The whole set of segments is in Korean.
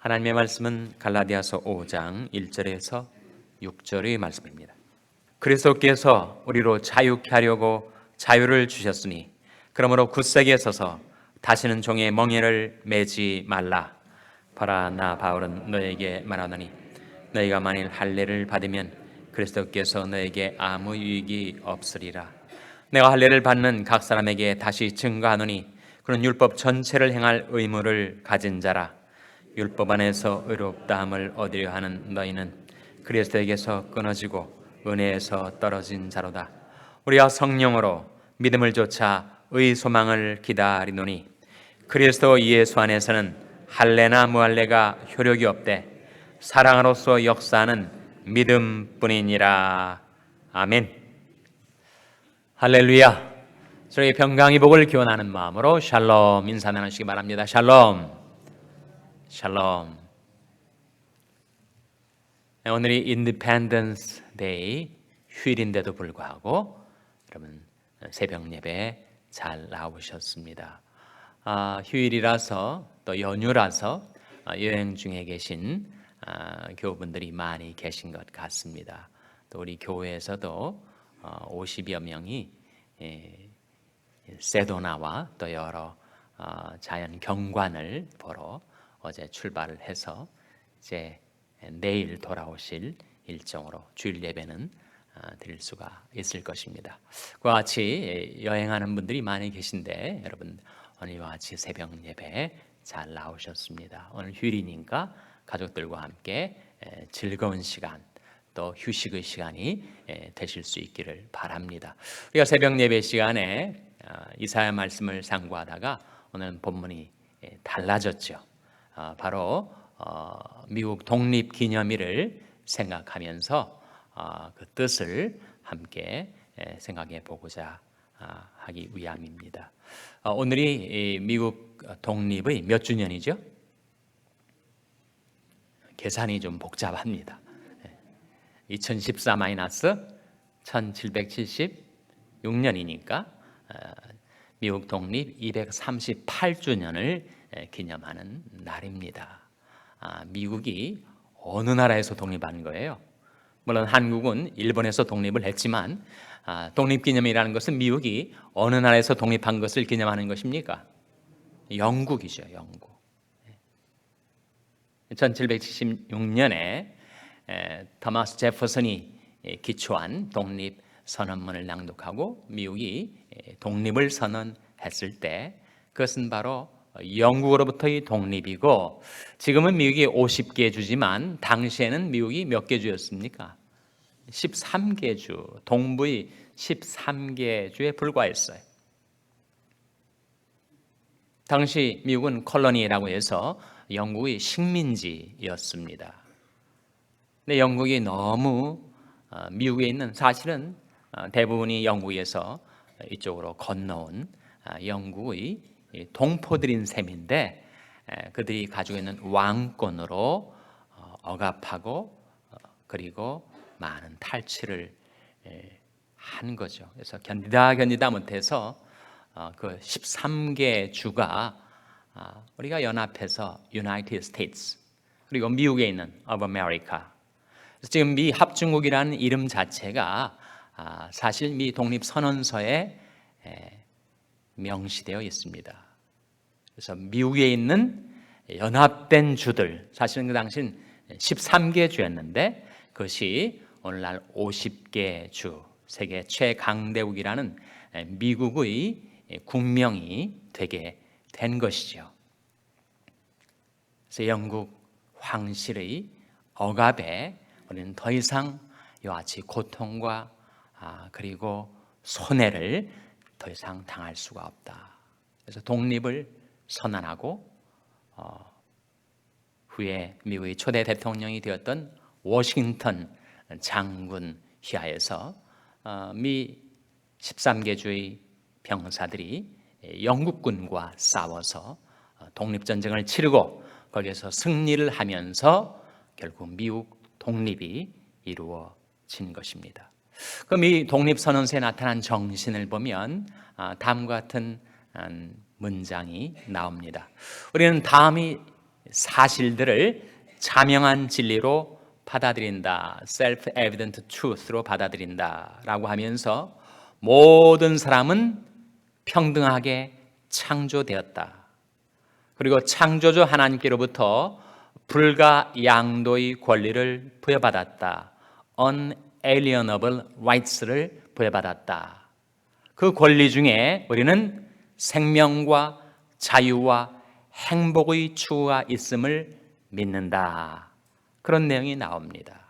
하나님의 말씀은 갈라디아서 5장 1절에서 6절의 말씀입니다. 그리스도께서 우리로 자유케 하려고 자유를 주셨으니 그러므로 굳세게 서서 다시는 종의 멍에를 매지 말라. 보라, 나 바울은 너에게 말하노니 너희가 만일 할례를 받으면 그리스도께서 너에게 아무 유익이 없으리라. 내가 할례를 받는 각 사람에게 다시 증거하노니 그는 율법 전체를 행할 의무를 가진 자라. 율법 안에서 의롭다함을 얻으려 하는 너희는 그리스도에게서 끊어지고 은혜에서 떨어진 자로다. 우리가 성령으로 믿음을 좇아 의 소망을 기다리노니 그리스도 예수 안에서는 할례나 무할례가 효력이 없되 사랑으로서 역사하는 믿음뿐이니라. 아멘. 할렐루야. 저희 평강의 복을 기원하는 마음으로 샬롬 인사 나누시기 바랍니다. 샬롬. 샬롬. 오늘이 인디펜던스 데이 휴일인데도 불구하고 여러분 새벽 예배 잘 나오셨습니다. 휴일이라서 또 연휴라서 여행 중에 계신 교우분들이 많이 계신 것 같습니다. 또 우리 교회에서도 50여 명이 세도나와 또 여러 자연 경관을 보러 어제 출발을 해서 이제 내일 돌아오실 일정으로 주일 예배는 드릴 수가 있을 것입니다. 그와 같이 여행하는 분들이 많이 계신데 여러분 오늘과 같이 새벽 예배 잘 나오셨습니다. 오늘 휴일이니까 가족들과 함께 즐거운 시간 또 휴식의 시간이 되실 수 있기를 바랍니다. 우리가 새벽 예배 시간에 이사야 말씀을 상고하다가 오늘 본문이 달라졌죠. 바로 미국 독립기념일을 생각하면서 그 뜻을 함께 생각해 보고자 하기 위함입니다. 오늘이 미국 독립의 몇 주년이죠? 계산이 좀 복잡합니다. 2014-1776년이니까 미국 독립 238주년을 기념하는 날입니다. 미국이 어느 나라에서 독립한 거예요? 물론 한국은 일본에서 독립을 했지만 독립기념이라는 것은 미국이 어느 나라에서 독립한 것을 기념하는 것입니까? 영국이죠. 영국. 1776년에 토마스 제퍼슨이 기초한 독립선언문을 낭독하고 미국이 독립을 선언했을 때 그것은 바로 영국으로부터의 독립이고 지금은 미국이 50개 주지만 당시에는 미국이 몇 개 주였습니까? 13개 주, 동부의 13개 주에 불과했어요. 당시 미국은 콜로니라고 해서 영국의 식민지였습니다. 근데 영국이 너무 미국에 있는 사실은 대부분이 영국에서 이쪽으로 건너온 영국의 동포들인 셈인데 그들이 가지고 있는 왕권으로 억압하고 그리고 많은 탈취를 한 거죠. 그래서 견디다 못해서 그 13개 주가 우리가 연합해서 United States 그리고 미국에 있는 of America. 지금 미 합중국이라는 이름 자체가 사실 미 독립선언서에 명시되어 있습니다. 그래서 미국에 있는 연합된 주들, 사실은 그 당시는 13개 주였는데 그것이 오늘날 50개 주, 세계 최강대국이라는 미국의 국명이 되게 된 것이죠. 그래서 영국 황실의 억압에 우리는 더 이상 이와 같이 고통과 그리고 손해를 더 이상 당할 수가 없다. 그래서 독립을 선언하고 후에 미국의 초대 대통령이 되었던 워싱턴 장군 휘하에서 미 13개 주의 병사들이 영국군과 싸워서 독립전쟁을 치르고 거기에서 승리를 하면서 결국 미국 독립이 이루어진 것입니다. 그럼 이 독립선언서에 나타난 정신을 보면 다음과 같은 문장이 나옵니다. 우리는 다음이 사실들을 자명한 진리로 받아들인다, self-evident truth로 받아들인다라고 하면서 모든 사람은 평등하게 창조되었다. 그리고 창조주 하나님께로부터 불가양도의 권리를 부여받았다. unalienable rights를 부여받았다. 그 권리 중에 우리는 생명과 자유와 행복의 추구가 있음을 믿는다. 그런 내용이 나옵니다.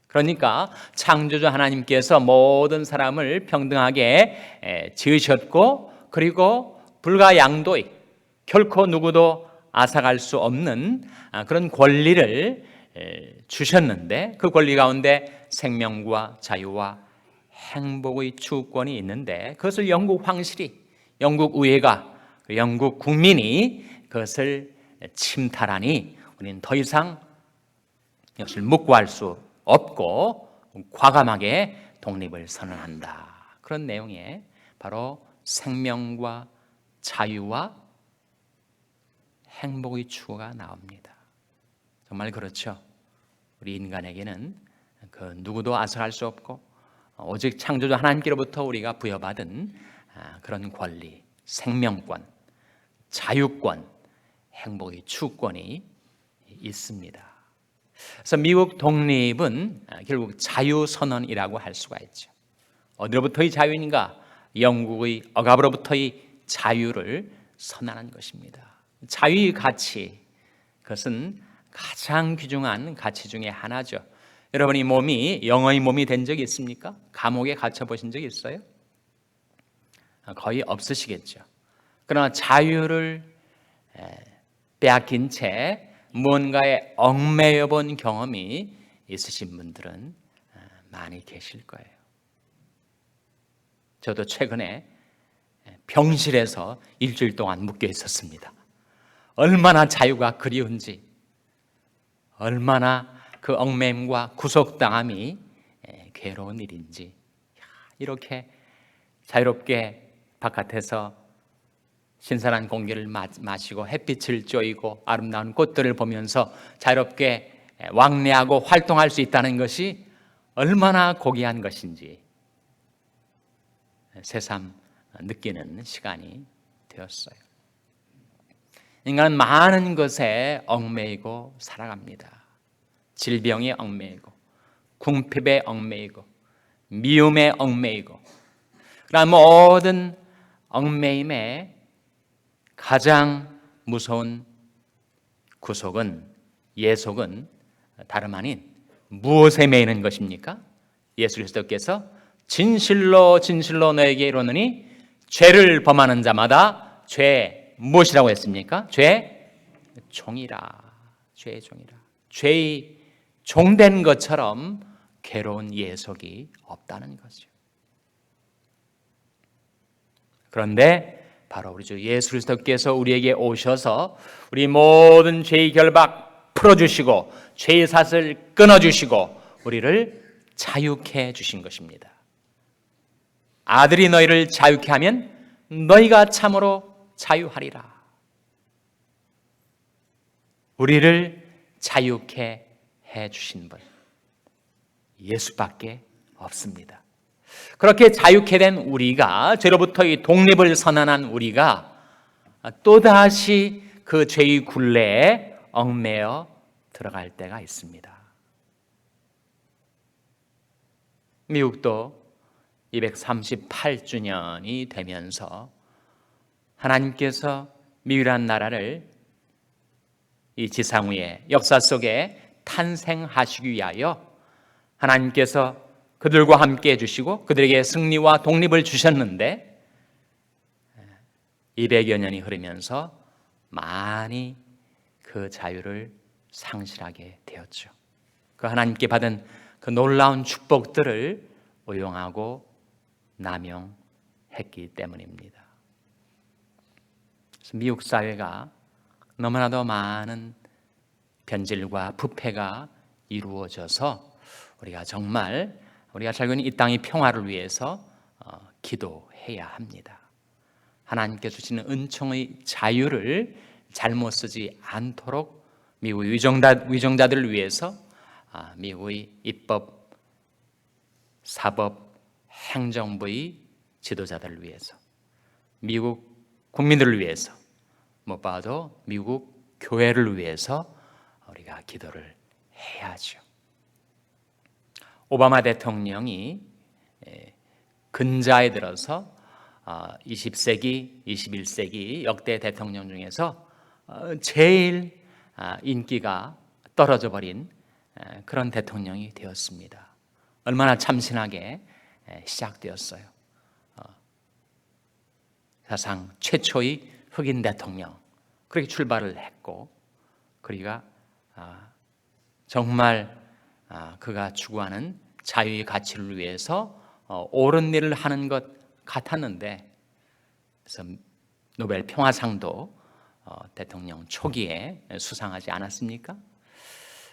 그러니까 창조주 하나님께서 모든 사람을 평등하게 지으셨고, 그리고 불가양도의, 결코 누구도 앗아갈 수 없는 그런 권리를 주셨는데, 그 권리 가운데 생명과 자유와 행복의 추구권이 있는데, 그것을 영국 황실이, 영국 의회가, 영국 국민이 그것을 침탈하니 우리는 더 이상 이것을 묵과할 수 없고 과감하게 독립을 선언한다. 그런 내용의 바로 생명과 자유와 행복의 추구가 나옵니다. 정말 그렇죠. 우리 인간에게는 그 누구도 앗아갈 수 없고 오직 창조주 하나님께로부터 우리가 부여받은 그런 권리, 생명권, 자유권, 행복의 추구권이 있습니다. 그래서 미국 독립은 결국 자유선언이라고 할 수가 있죠. 어디로부터의 자유인가? 영국의 억압으로부터의 자유를 선언한 것입니다. 자유의 가치, 그것은 가장 귀중한 가치 중에 하나죠. 여러분이 영어의 몸이 된 적이 있습니까? 감옥에 갇혀 보신 적이 있어요? 거의 없으시겠죠. 그러나 자유를 빼앗긴 채 무언가에 얽매여 본 경험이 있으신 분들은 많이 계실 거예요. 저도 최근에 병실에서 일주일 동안 묶여 있었습니다. 얼마나 자유가 그리운지, 얼마나 그 얽매임과 구속당함이 괴로운 일인지, 이렇게 자유롭게 바깥에서 신선한 공기를 마시고 햇빛을 쬐이고 아름다운 꽃들을 보면서 자유롭게 왕래하고 활동할 수 있다는 것이 얼마나 고귀한 것인지 새삼 느끼는 시간이 되었어요. 인간은 많은 것에 얽매이고 살아갑니다. 질병에 얽매이고, 궁핍에 얽매이고, 미움에 얽매이고, 그러나 모든 얽매임에 가장 무서운 예속은 다름 아닌 무엇에 매이는 것입니까? 예수 그리스도께서 진실로 진실로 너에게 이르노니 죄를 범하는 자마다 무엇이라고 했습니까? 종이라. 죄의 종이라. 죄의 종된 것처럼 괴로운 예속이 없다는 거죠. 그런데 바로 우리 주 예수 그리스도께서 우리에게 오셔서 우리 모든 죄의 결박 풀어주시고 죄의 삿을 끊어주시고 우리를 자유케 주신 것입니다. 아들이 너희를 자유케 하면 너희가 참으로 자유하리라. 우리를 자유케 해주신 분 예수밖에 없습니다. 그렇게 자유케 된 우리가, 죄로부터의 독립을 선언한 우리가 또다시 그 죄의 굴레에 얽매여 들어갈 때가 있습니다. 미국도 238주년이 되면서 하나님께서 미국이라는 나라를 이 지상 위에 역사 속에 탄생하시기 위하여 하나님께서 그들과 함께 해주시고 그들에게 승리와 독립을 주셨는데 200여 년이 흐르면서 많이 그 자유를 상실하게 되었죠. 그 하나님께 받은 그 놀라운 축복들을 오용하고 남용했기 때문입니다. 그래서 미국 사회가 너무나도 많은 변질과 부패가 이루어져서 우리가 정말 우리가 살고 있는 이 땅의 평화를 위해서 기도해야 합니다. 하나님께서 주시는 은총의 자유를 잘못 쓰지 않도록 미국의 위정자들을 위해서, 미국의 입법, 사법, 행정부의 지도자들을 위해서, 미국 국민들을 위해서, 무엇보다도 미국 교회를 위해서 우리가 기도를 해야죠. 오바마 대통령이 근자에 들어서 20세기, 21세기 역대 대통령 중에서 제일 인기가 떨어져 버린 그런 대통령이 되었습니다. 얼마나 참신하게 시작되었어요. 사상 최초의 흑인 대통령, 그렇게 출발을 했고, 그리가 정말 그가 추구하는 자유의 가치를 위해서 옳은 일을 하는 것 같았는데, 그래서 노벨 평화상도 대통령 초기에 수상하지 않았습니까?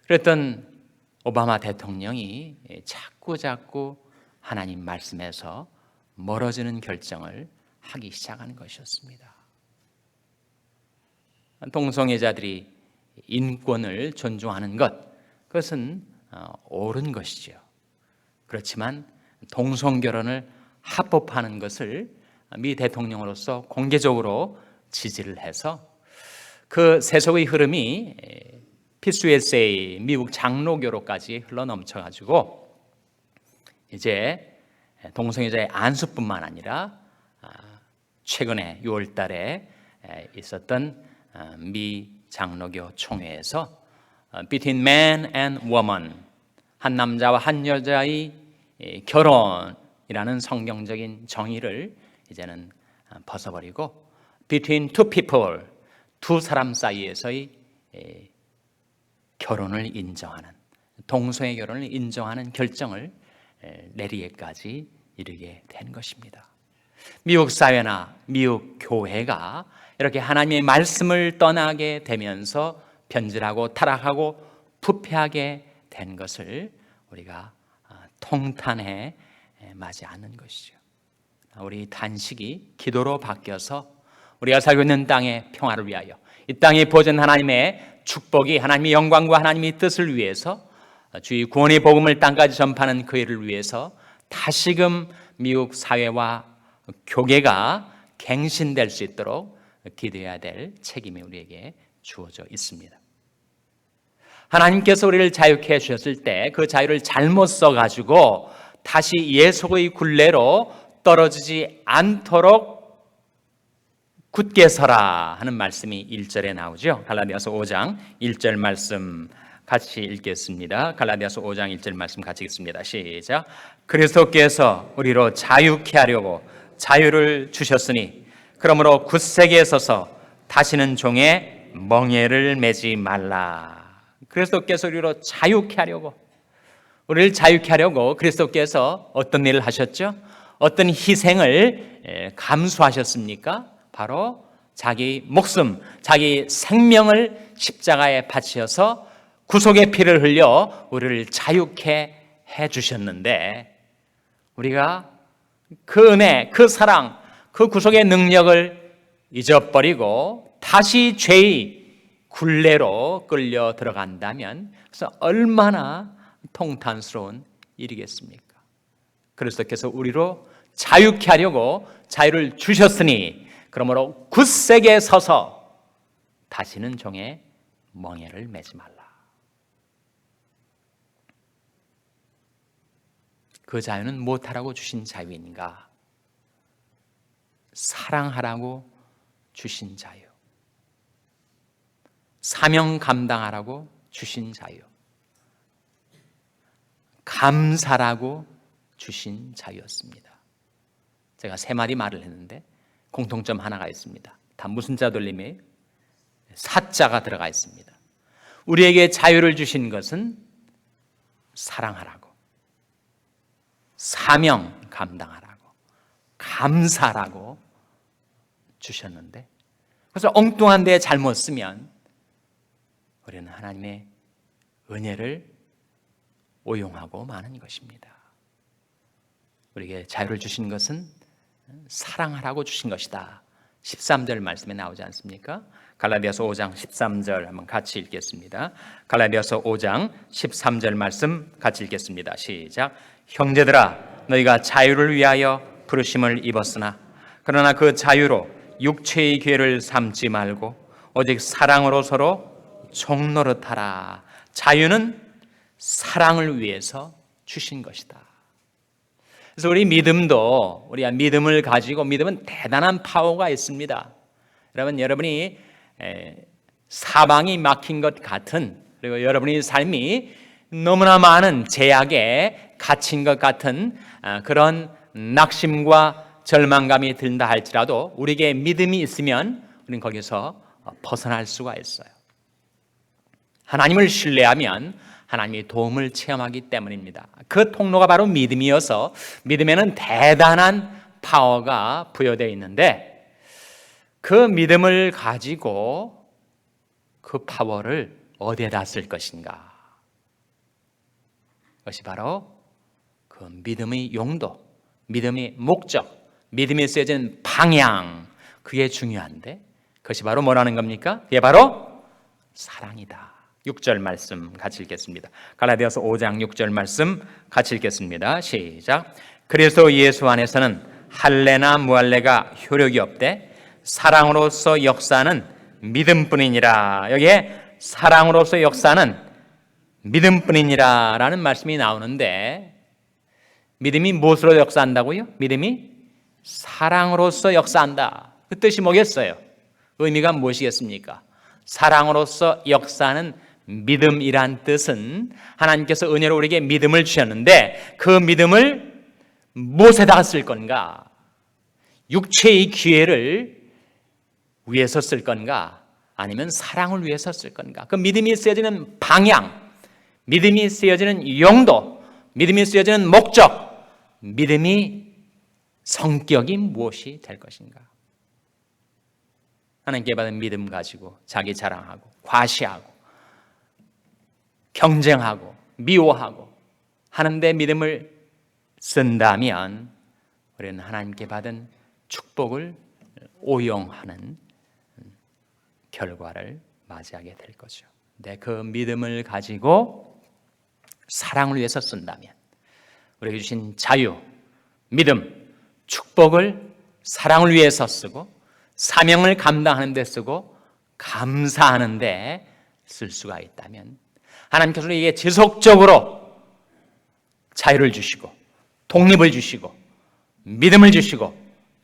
그랬던 오바마 대통령이 자꾸 하나님 말씀에서 멀어지는 결정을 하기 시작한 것이었습니다. 동성애자들이 인권을 존중하는 것, 그것은 옳은 것이죠. 그렇지만 동성결혼을 합법화하는 것을 미 대통령으로서 공개적으로 지지를 해서 그 세속의 흐름이 피스-USA 미국 장로교로까지 흘러넘쳐가지고 이제 동성애자의 안수뿐만 아니라 최근에 6월 달에 있었던 미 장로교 총회에서 Between man and woman, 한 남자와 한 여자의 결혼이라는 성경적인 정의를 이제는 벗어버리고 Between two people, 두 사람 사이에서의 결혼을 인정하는, 동성애 결혼을 인정하는 결정을 내리기까지 이르게 된 것입니다. 미국 사회나 미국 교회가 이렇게 하나님의 말씀을 떠나게 되면서 변질하고 타락하고 부패하게 된 것을 우리가 통탄해 마지 않는 것이죠. 우리 단식이 기도로 바뀌어서 우리가 살고 있는 땅의 평화를 위하여, 이 땅에 보존 하나님의 축복이, 하나님의 영광과 하나님의 뜻을 위해서, 주의 구원의 복음을 땅까지 전파하는 그 일을 위해서 다시금 미국 사회와 교계가 갱신될 수 있도록 기도해야 될 책임이 우리에게 주어져 있습니다. 하나님께서 우리를 자유케 해주셨을 때 그 자유를 잘못 써가지고 다시 예속의 굴레로 떨어지지 않도록 굳게 서라 하는 말씀이 1절에 나오죠. 갈라디아서 5장 1절 말씀 같이 읽겠습니다. 갈라디아서 5장 1절 말씀 같이 읽습니다. 시작. 그리스도께서 우리로 자유케 하려고 자유를 주셨으니 그러므로 굳세게 서서 다시는 종의 멍에를 매지 말라. 그리스도께서 우리로 자유케 하려고, 우리를 자유케 하려고 그리스도께서 어떤 일을 하셨죠? 어떤 희생을 감수하셨습니까? 바로 자기 목숨, 자기 생명을 십자가에 바치어서 구속의 피를 흘려 우리를 자유케 해주셨는데, 우리가 그 은혜, 그 사랑, 그 구속의 능력을 잊어버리고 다시 죄의 굴레로 끌려 들어간다면 그래서 얼마나 통탄스러운 일이겠습니까? 그리스도께서 우리로 자유케 하려고 자유를 주셨으니 그러므로 굳세게 서서 다시는 종의 멍에를 매지 말라. 그 자유는 무엇하라고 주신 자유인가? 사랑하라고 주신 자유, 사명 감당하라고 주신 자유, 감사라고 주신 자유였습니다. 제가 3마디 말을 했는데 공통점 하나가 있습니다. 다 무슨 자 돌림이에요? 사자가 들어가 있습니다. 우리에게 자유를 주신 것은 사랑하라고, 사명 감당하라고, 감사라고 주셨는데, 그래서 엉뚱한 데 잘못 쓰면 우리는 하나님의 은혜를 오용하고 마는 것입니다. 우리에게 자유를 주신 것은 사랑하라고 주신 것이다. 13절 말씀에 나오지 않습니까? 갈라디아서 5장 13절 한번 같이 읽겠습니다. 갈라디아서 5장 13절 말씀 같이 읽겠습니다. 시작. 형제들아, 너희가 자유를 위하여 부르심을 입었으나 그러나 그 자유로 육체의 기회를 삼지 말고 오직 사랑으로 서로 종노릇하라. 자유는 사랑을 위해서 주신 것이다. 그래서 우리 믿음도, 우리가 믿음을 가지고, 믿음은 대단한 파워가 있습니다. 여러분이 사방이 막힌 것 같은, 그리고 여러분의 삶이 너무나 많은 제약에 갇힌 것 같은 그런 낙심과 절망감이 든다 할지라도 우리에게 믿음이 있으면 우리는 거기서 벗어날 수가 있어요. 하나님을 신뢰하면 하나님의 도움을 체험하기 때문입니다. 그 통로가 바로 믿음이어서 믿음에는 대단한 파워가 부여되어 있는데 그 믿음을 가지고 그 파워를 어디에다 쓸 것인가? 그것이 바로 그 믿음의 용도, 믿음의 목적, 믿음이 쓰여진 방향, 그게 중요한데 그것이 바로 뭐라는 겁니까? 그게 바로 사랑이다. 6절 말씀 같이 읽겠습니다. 갈라디아서 5장 6절 말씀 같이 읽겠습니다. 시작. 그래서 예수 안에서는 할례나 무할례가 효력이 없되 사랑으로서 역사는 믿음뿐이니라. 여기에 사랑으로서 역사는 믿음뿐이니라 라는 말씀이 나오는데 믿음이 무엇으로 역사한다고요? 믿음이 사랑으로서 역사한다. 그 뜻이 뭐겠어요? 의미가 무엇이겠습니까? 사랑으로서 역사는 믿음이란 뜻은 하나님께서 은혜로 우리에게 믿음을 주셨는데 그 믿음을 무엇에다가 쓸 건가? 육체의 기회를 위해서 쓸 건가? 아니면 사랑을 위해서 쓸 건가? 그 믿음이 쓰여지는 방향, 믿음이 쓰여지는 용도, 믿음이 쓰여지는 목적, 믿음이 성격이 무엇이 될 것인가? 하나님께 받은 믿음 가지고 자기 자랑하고 과시하고 경쟁하고 미워하고 하는데 믿음을 쓴다면 우리는 하나님께 받은 축복을 오용하는 결과를 맞이하게 될 거죠. 근데 그 믿음을 가지고 사랑을 위해서 쓴다면 우리에게 주신 자유, 믿음, 축복을 사랑을 위해서 쓰고 사명을 감당하는 데 쓰고 감사하는 데 쓸 수가 있다면 하나님께서 우리에게 지속적으로 자유를 주시고 독립을 주시고 믿음을 주시고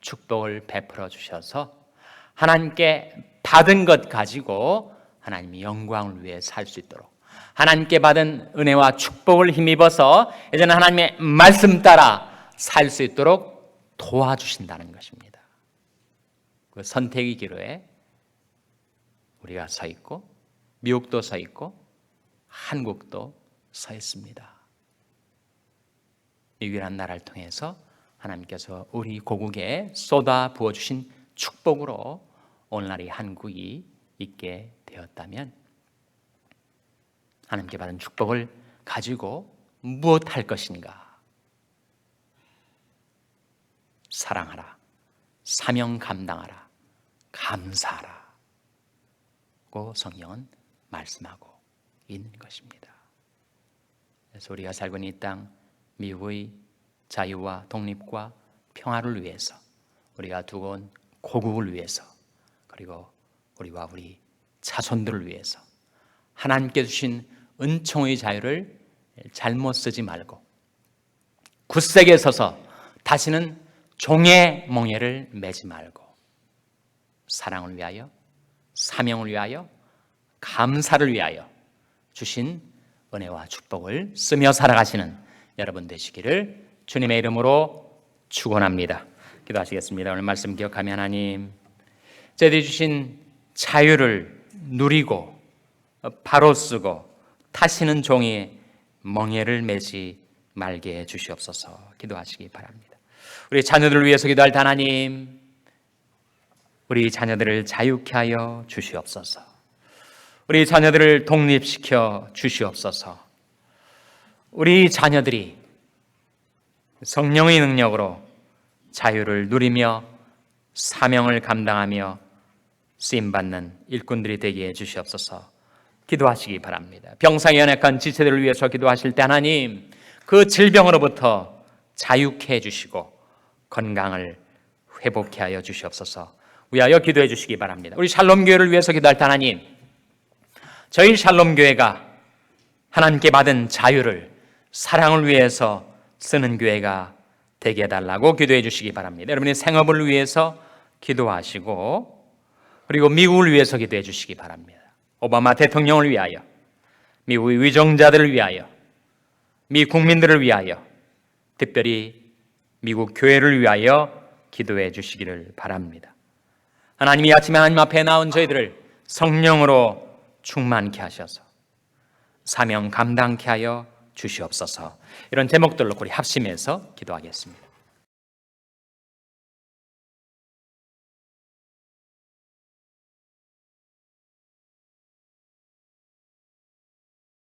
축복을 베풀어 주셔서 하나님께 받은 것 가지고 하나님의 영광을 위해 살 수 있도록 하나님께 받은 은혜와 축복을 힘입어서 이제는 하나님의 말씀 따라 살 수 있도록 도와주신다는 것입니다. 그 선택의 기로에 우리가 서 있고 미국도 서 있고 한국도 서 있습니다. 이 유일한 나라를 통해서 하나님께서 우리 고국에 쏟아 부어주신 축복으로 오늘날 이 한국이 있게 되었다면 하나님께 받은 축복을 가지고 무엇 할 것인가? 사랑하라, 사명 감당하라, 감사하라 고 성경은 말씀하고 있는 것입니다. 그래서 우리가 살고 있는 이 땅 미국의 자유와 독립과 평화를 위해서 우리가 두고 온 고국을 위해서 그리고 우리와 우리 자손들을 위해서 하나님께 주신 은총의 자유를 잘못 쓰지 말고 굳세게 서서 다시는 종의 멍에를 매지 말고 사랑을 위하여 사명을 위하여 감사를 위하여 주신 은혜와 축복을 쓰며 살아가시는 여러분 되시기를 주님의 이름으로 축원합니다. 기도하시겠습니다. 오늘 말씀 기억하며 하나님 저희들이 주신 자유를 누리고 바로 쓰고 다시는 종이 멍에를 매지 말게 해 주시옵소서. 기도하시기 바랍니다. 우리 자녀들을 위해서 기도할 하나님, 우리 자녀들을 자유케 하여 주시옵소서. 우리 자녀들을 독립시켜 주시옵소서. 우리 자녀들이 성령의 능력으로 자유를 누리며 사명을 감당하며 쓰임받는 일꾼들이 되게 해주시옵소서. 기도하시기 바랍니다. 병상에 연약한 지체들을 위해서 기도하실 때 하나님 그 질병으로부터 자유케 해주시고 건강을 회복케 하여 주시옵소서. 위하여 기도해 주시기 바랍니다. 우리 샬롬교회를 위해서 기도할 때 하나님, 저희 샬롬교회가 하나님께 받은 자유를 사랑을 위해서 쓰는 교회가 되게 해달라고 기도해 주시기 바랍니다. 여러분의 생업을 위해서 기도하시고 그리고 미국을 위해서 기도해 주시기 바랍니다. 오바마 대통령을 위하여, 미국의 위정자들을 위하여, 미 국민들을 위하여, 특별히 미국 교회를 위하여 기도해 주시기를 바랍니다. 하나님이 이 아침에 하나님 앞에 나온 저희들을 성령으로 충만케 하셔서 사명 감당케 하여 주시옵소서. 이런 제목들로 우리 합심해서 기도하겠습니다.